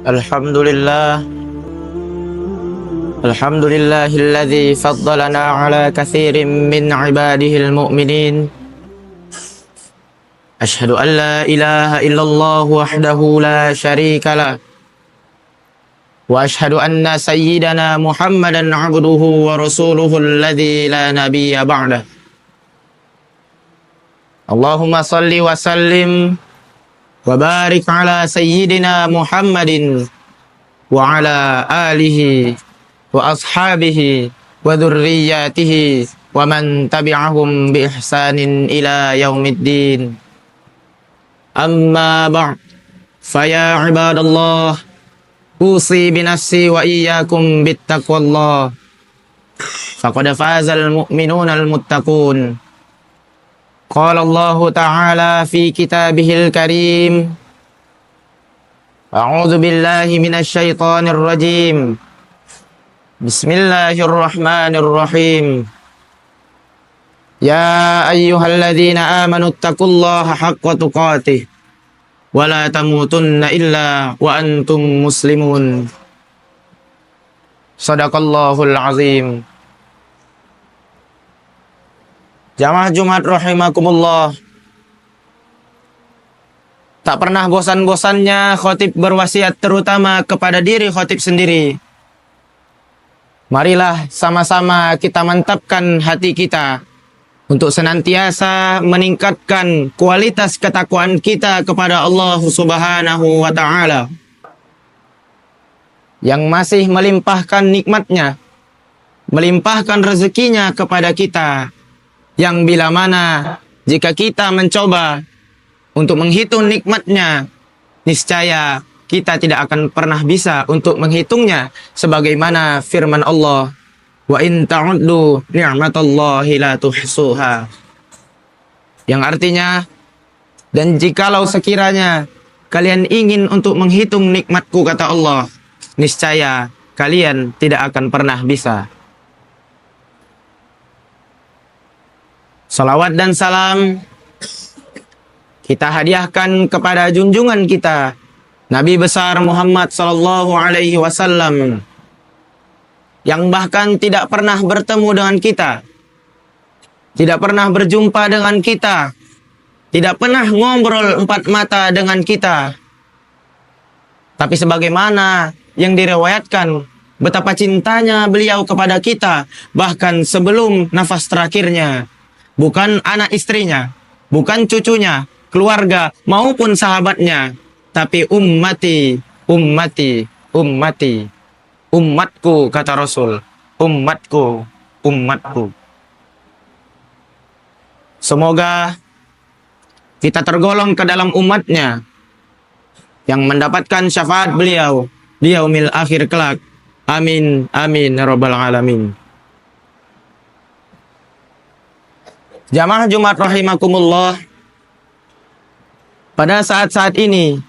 Alhamdulillah, alhamdulillahilladzi faddalana ala katsirin min ibadihil mu'minin. Asyhadu an la ilaha illallah wahdahu la syarika lah. Wa asyhadu anna sayyidana Muhammadan abduhu wa rasuluhu alladzi la nabiyya ba'dah. Allahumma salli wa sallim wa barik ala sayyidina Muhammadin wa ala alihi wa ashabihi wa dhurriyyatihi wa man tabi'ahum bi ihsanin ila yaumiddin. Amma ba'd, faya ibadallah, usi binafsi wa iyyakum bittaqwallah. Faqad fazal mu'minunal muttaqun. Qala Allah Ta'ala fi kitabihil karim. A'udzu billahi minasy syaithanir rajim. Bismillahirrahmanirrahim. Ya ayyuhalladzina amanu taqullaha haqqa tuqatih wa la tamutunna illa wa antum muslimun. Shadaqallahul azim. Jamaah Jumat rahimakumullah. Tak pernah bosan-bosannya khotib berwasiat terutama kepada diri khotib sendiri. Marilah sama-sama kita mantapkan hati kita untuk senantiasa meningkatkan kualitas ketakwaan kita kepada Allah Subhanahu wa Ta'ala yang masih melimpahkan nikmatnya, melimpahkan rezekinya kepada kita, yang bila mana jika kita mencoba untuk menghitung nikmatnya, niscaya kita tidak akan pernah bisa untuk menghitungnya, sebagaimana firman Allah, wa in ta'uddu ni'matallahi la tuhsuha, yang artinya, dan jikalau sekiranya kalian ingin untuk menghitung nikmatku, kata Allah, niscaya kalian tidak akan pernah bisa. Salawat dan salam kita hadiahkan kepada junjungan kita Nabi besar Muhammad sallallahu alaihi wasallam, yang bahkan tidak pernah bertemu dengan kita, tidak pernah berjumpa dengan kita, tidak pernah ngobrol empat mata dengan kita, tapi sebagaimana yang diriwayatkan betapa cintanya beliau kepada kita, bahkan sebelum nafas terakhirnya. Bukan anak istrinya, bukan cucunya, keluarga, maupun sahabatnya, tapi ummati, ummati, ummati, umatku, kata Rasul, umatku, umatku. Semoga kita tergolong ke dalam umatnya yang mendapatkan syafaat beliau di yaumil akhir kelak. Amin, amin, ya rabbal alamin. Jamaah Jumat rahimakumullah, pada saat-saat ini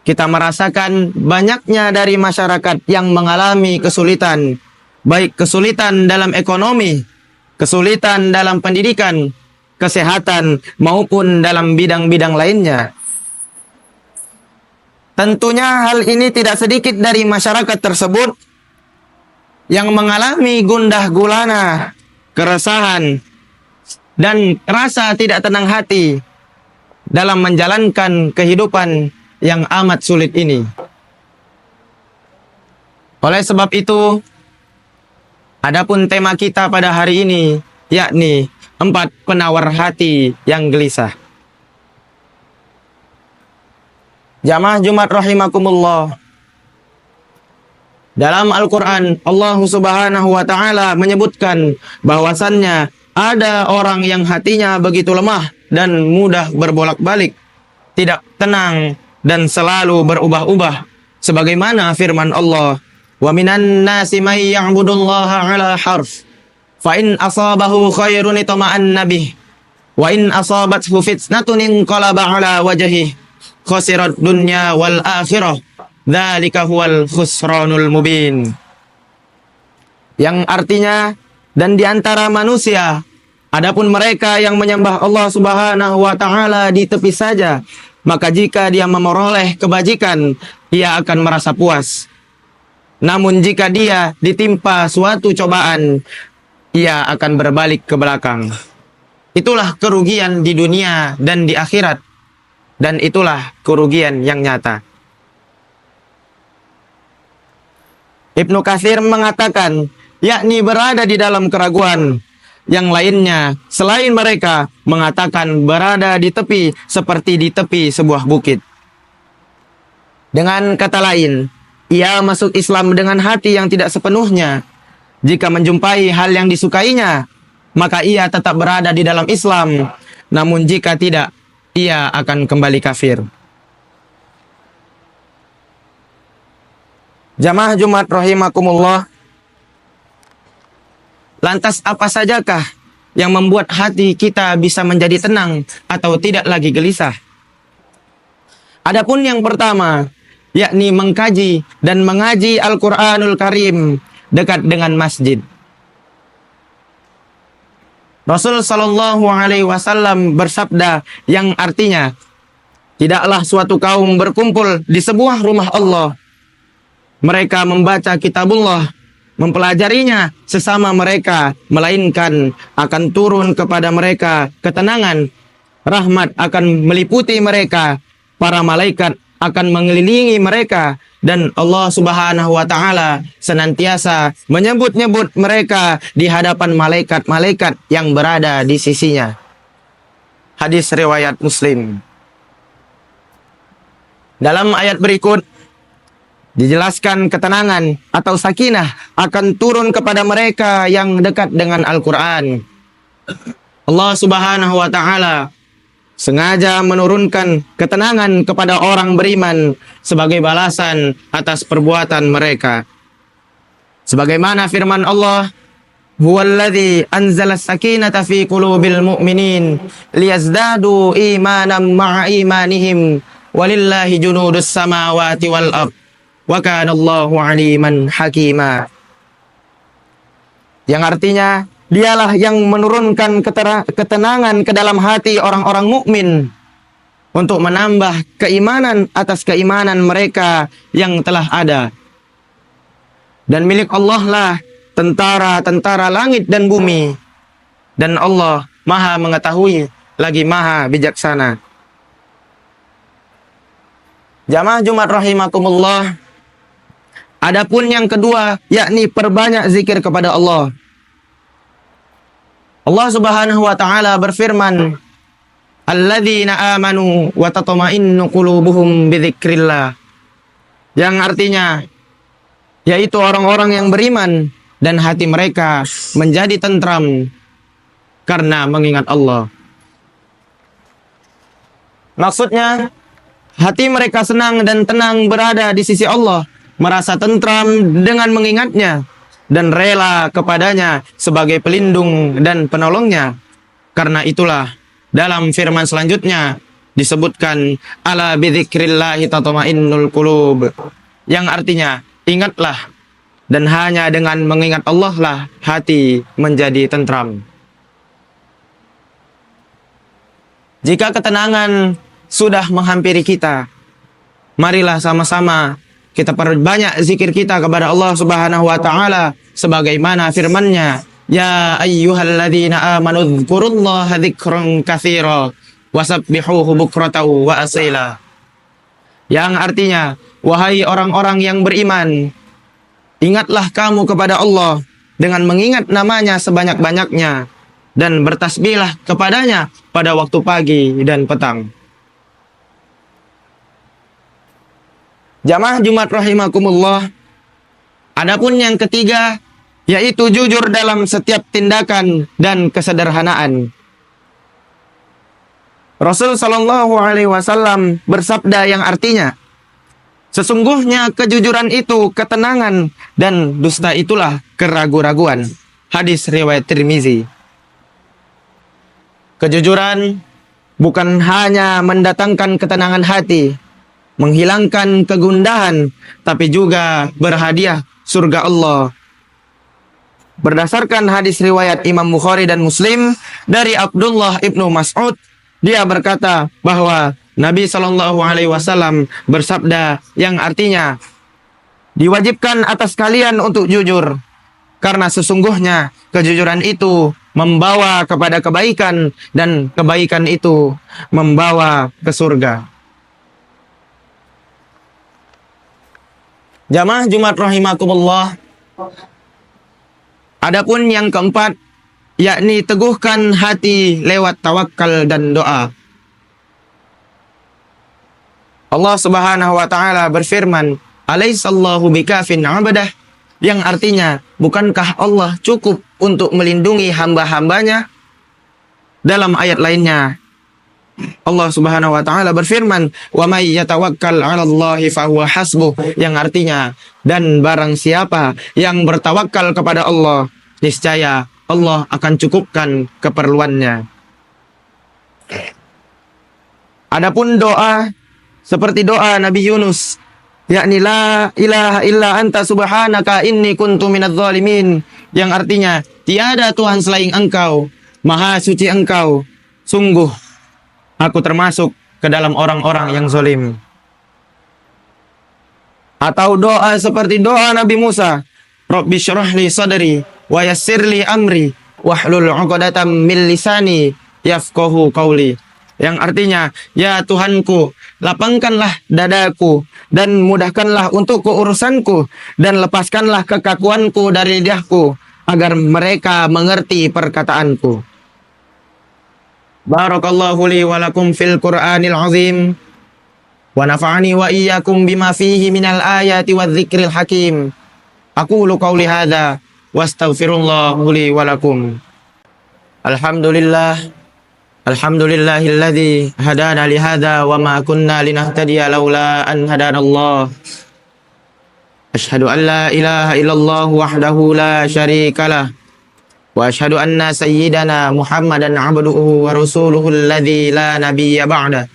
kita merasakan banyaknya dari masyarakat yang mengalami kesulitan, baik kesulitan dalam ekonomi, kesulitan dalam pendidikan, kesehatan, maupun dalam bidang-bidang lainnya. Tentunya hal ini tidak sedikit dari masyarakat tersebut yang mengalami gundah gulana, keresahan, dan rasa tidak tenang hati dalam menjalankan kehidupan yang amat sulit ini. Oleh sebab itu, adapun tema kita pada hari ini, yakni 4 penawar hati yang gelisah. Jamaah Jumat rahimakumullah, dalam Al-Quran Allah Subhanahu wa Ta'ala menyebutkan bahwasannya ada orang yang hatinya begitu lemah dan mudah berbolak-balik, tidak tenang dan selalu berubah-ubah, sebagaimana firman Allah, wa minan nasi may ya'budullaha ala harf, fa in asabahu khairun itama'anna bih, wa in asabathu fitnatun inqalaba ala wajhihi khasirat dunya wal akhirah, dzalika huwal khusranul mubin. Yang artinya, dan di antara manusia adapun mereka yang menyembah Allah Subhanahu wa Ta'ala di tepi saja, maka jika dia memperoleh kebajikan, ia akan merasa puas. Namun jika dia ditimpa suatu cobaan, ia akan berbalik ke belakang. Itulah kerugian di dunia dan di akhirat. Dan itulah kerugian yang nyata. Ibnu Katsir mengatakan, yakni berada di dalam keraguan. Yang lainnya, selain mereka, mengatakan berada di tepi seperti di tepi sebuah bukit. Dengan kata lain, ia masuk Islam dengan hati yang tidak sepenuhnya. Jika menjumpai hal yang disukainya, maka ia tetap berada di dalam Islam. Namun jika tidak, ia akan kembali kafir. Jamaah Jumat rahimakumullah. Lantas apa sajakah yang membuat hati kita bisa menjadi tenang atau tidak lagi gelisah? Adapun yang pertama, yakni mengkaji dan mengaji Al-Quranul Karim dekat dengan masjid. Rasul Shallallahu Alaihi Wasallam bersabda yang artinya, tidaklah suatu kaum berkumpul di sebuah rumah Allah. Mereka membaca kitabullah, mempelajarinya sesama mereka, melainkan akan turun kepada mereka ketenangan. Rahmat akan meliputi mereka, para malaikat akan mengelilingi mereka, dan Allah Subhanahu wa Ta'ala senantiasa menyebut-nyebut mereka di hadapan malaikat-malaikat yang berada di sisinya. Hadis riwayat Muslim. Dalam ayat berikut dijelaskan ketenangan atau sakinah akan turun kepada mereka yang dekat dengan Al-Quran. Allah Subhanahu wa Ta'ala sengaja menurunkan ketenangan kepada orang beriman sebagai balasan atas perbuatan mereka. Sebagaimana firman Allah, "Huwallazi anzala as-sakinata fi qulubil mu'minin liyazdadu imanan ma'a imanihim walillahi junudus samawati wal ardh wa kana Allahu 'aliman hakima." Yang artinya, dialah yang menurunkan ketenangan ke dalam hati orang-orang mukmin untuk menambah keimanan atas keimanan mereka yang telah ada. Dan milik Allah lah tentara-tentara langit dan bumi. Dan Allah Maha mengetahui lagi Maha bijaksana. Jamaah Jumat rahimakumullah. Adapun yang kedua, yakni perbanyak zikir kepada Allah. Allah Subhanahu wa Ta'ala berfirman, "Alladzina amanu wa tatma'innu qulubuhum bidzikrillah." Yang artinya, yaitu orang-orang yang beriman dan hati mereka menjadi tentram karena mengingat Allah. Maksudnya, hati mereka senang dan tenang berada di sisi Allah, merasa tentram dengan mengingatnya, dan rela kepadanya sebagai pelindung dan penolongnya. Karena itulah dalam firman selanjutnya disebutkan, "Ala bidzikrillahi tatma'innul qulub." Yang artinya, ingatlah, dan hanya dengan mengingat Allah lah hati menjadi tentram. Jika ketenangan sudah menghampiri kita, marilah sama-sama kita perbanyak zikir kita kepada Allah Subhanahu wa Ta'ala sebagaimana firman-Nya, "Ya ayyuhalladzina amanu dzkurullaha dzikran katsira wasabbihuhu bukratan wa asila." Yang artinya, wahai orang-orang yang beriman, ingatlah kamu kepada Allah dengan mengingat namanya sebanyak-banyaknya, dan bertasbihlah kepadanya pada waktu pagi dan petang. Jamaah Jumat rahimakumullah. Adapun yang ketiga, yaitu jujur dalam setiap tindakan dan kesederhanaan. Rasul Shallallahu Alaihi Wasallam bersabda yang artinya, sesungguhnya kejujuran itu ketenangan dan dusta itulah keraguan-raguan. Hadis riwayat Tirmizi. Kejujuran bukan hanya mendatangkan ketenangan hati, menghilangkan kegundahan, tapi juga berhadiah surga Allah. Berdasarkan hadis riwayat Imam Bukhari dan Muslim dari Abdullah ibnu Mas'ud, dia berkata bahwa Nabi Shallallahu Alaihi Wasallam bersabda yang artinya, diwajibkan atas kalian untuk jujur, karena sesungguhnya kejujuran itu membawa kepada kebaikan dan kebaikan itu membawa ke surga. Jamaah Jumat rahimakumullah. Adapun yang keempat, yakni teguhkan hati lewat tawakal dan doa. Allah Subhanahu wa taala berfirman, "Alaihissallahu bikafin 'abdah," yang artinya, bukankah Allah cukup untuk melindungi hamba-hambanya? Dalam ayat lainnya, Allah Subhanahu wa taala berfirman, "Wa may yatawakkal 'alallahi fahuwa hasbuh," yang artinya, dan barang siapa yang bertawakal kepada Allah, niscaya Allah akan cukupkan keperluannya. Adapun doa seperti doa Nabi Yunus, yakni la ilaha illa anta subhanaka inni kuntu minadz zalimin, yang artinya, tiada Tuhan selain Engkau, maha suci Engkau, sungguh aku termasuk ke dalam orang-orang yang zalim. Atau doa seperti doa Nabi Musa, Rabbi syrah li sadri wa yassir li amri wahlul 'uqdatam min lisani yafqahu qawli, yang artinya, ya Tuhanku, lapangkanlah dadaku dan mudahkanlah untukku urusanku, dan lepaskanlah kekakuanku dari lidahku agar mereka mengerti perkataanku. Barakallahu li wa lakum fil Qur'anil azim wa nafa'ani wa iyyakum bima fihi minal ayati wadh-dzikril hakim. Aqulu qawli hadza wastaghfirullahu li wa lakum. Alhamdulillahilladzi hadana li hadza wa ma kunna linahtadiya laula an hadanallah. Asyhadu an la ilaha illallah wahdahu la syarikalah wa asyhadu anna sayyidana Muhammadan 'abduhu wa rasuluhu alladzi la nabiyya ba'da.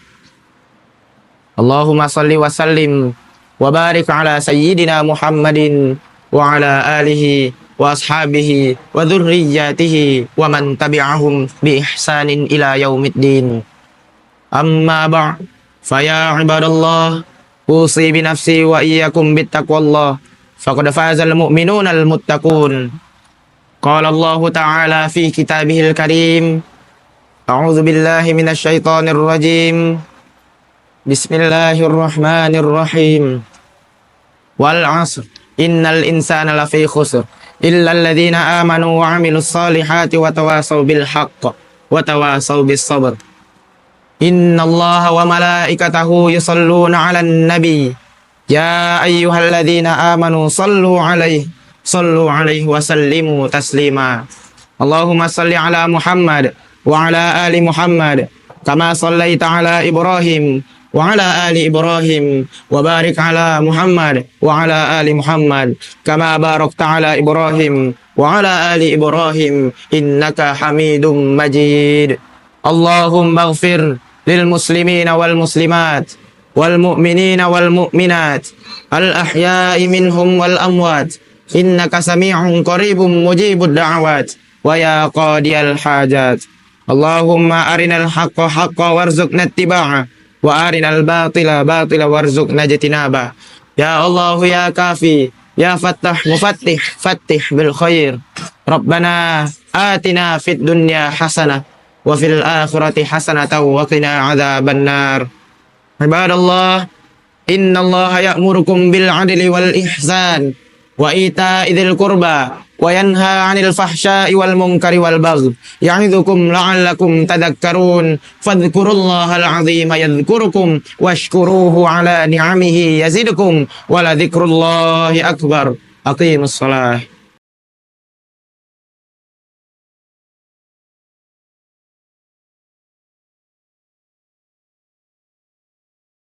Allahumma shalli wa sallim wa barik ala sayyidina Muhammadin wa ala alihi wa ashabihi wa dzurriyyatihi wa man tabi'ahum bi ihsanin ila yaumiddin. Amma ba'd, fa ya ibadallah, usi bi nafsi wa iyyakum bittaqwallah, faqad fazal mu'minuna al muttaqun. Qala Allah ta'ala fi kitabihil karim, a'udzu billahi minasy syaithanir rajim. Bismillahirrahmanirrahim. Wal 'asr, innal insana lafi khusr illa alladhina amanu wa 'amilus salihati wa tawasaw bil haqq wa tawasaw bis sabr. Innallaha wa malaikatahu yusalluna 'alan nabi ya ayyuhalladzina amanu sallu 'alaihi wa sallimu taslima. Allahumma salli 'ala Muhammad wa 'ala ali Muhammad kama sallaita 'ala Ibrahim wa ala ali Ibrahim wa barik ala Muhammad wa ala ali Muhammad kama barakta ala Ibrahim wa ala ali Ibrahim innaka Hamidum Majid. Allahumma ighfir lil muslimina wal muslimat wal mu'minina wal mu'minat al ahya'i minhum wal amwat innaka sami'un qaribun mujibud da'awat wa ya qadiyal hajat. Allahumma arinal haqqa haqqa warzuqna ittiba'ah wa arinal batila batila warzuqna ijtinaba. Ya Allah ya kafi ya fattah mufattih fattih bil khair. Rabbana atina fid dunya hasanah wa fil akhirati hasanatan wa qina adzaban nar. Ibadallah, innallaha ya'murukum bil adli wal ihsan wa ita'i dzil qurba wa yanha 'anil fahsya'i wal munkari wal baghi ya'idzukum la'allakum tadhakkarun. Fadhkurullahal 'azima yadhkurukum washkuruhu 'ala ni'amihi yazidkum wa la dzikrullahi akbar. Aqimus shalah.